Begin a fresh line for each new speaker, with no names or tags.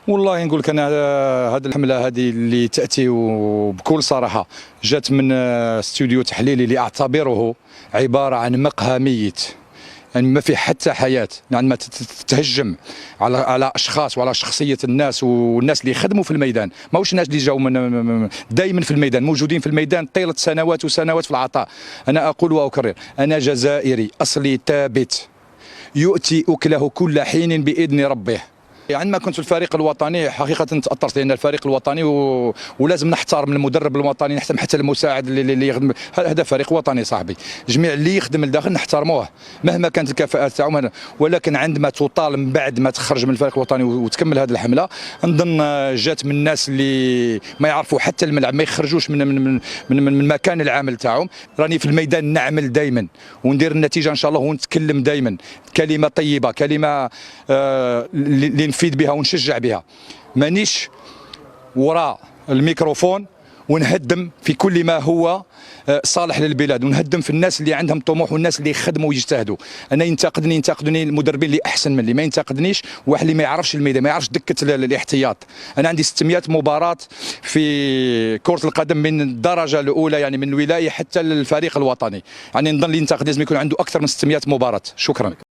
والله نقول لك انا هذه الحمله هذه اللي تاتي وبكل صراحه جات من استوديو تحليلي اللي اعتبره عباره عن مقهى ميت، يعني ما في حتى حياه، يعني ما تتهجم على اشخاص وعلى شخصيه الناس والناس اللي يخدموا في الميدان، ماهوش الناس اللي جاوا من دائما في الميدان، موجودين في الميدان طيله سنوات وسنوات في العطاء. انا اقول واكرر، انا جزائري اصلي ثابت يؤتي اكله كل حين باذن ربه. عندما كنت في الفريق الوطني حقيقه تاثرت، لان الفريق الوطني ولازم نحترم المدرب الوطني، نحترم حتى المساعد اللي يخدم، هذا فريق وطني صاحبي، جميع اللي يخدم لداخل نحترموه مهما كانت الكفاءات تاعهم. ولكن عندما تطال من بعد ما تخرج من الفريق الوطني وتكمل هذه الحمله، نظن جات من الناس اللي ما يعرفوا حتى الملعب، ما يخرجوش من مكان العمل تاعهم. راني في الميدان نعمل دائما وندير النتيجه ان شاء الله، ونتكلم دائما كلمه طيبه، كلمه اللي نفيد بها ونشجع بها. مانيش وراء الميكروفون ونهدم في كل ما هو صالح للبلاد، ونهدم في الناس اللي عندهم طموح والناس اللي يخدموا ويجتهدوا. انا ينتقدني المدربين اللي احسن مني، ما ينتقدنيش واحد اللي ما يعرفش الميدان، ما يعرفش دكه الاحتياط. انا عندي 600 مباراه في كره القدم من الدرجه الاولى، يعني من الولايه حتى الفريق الوطني، يعني نظن اللي ينتقد لازم يكون عنده اكثر من 600 مباراه. شكرا.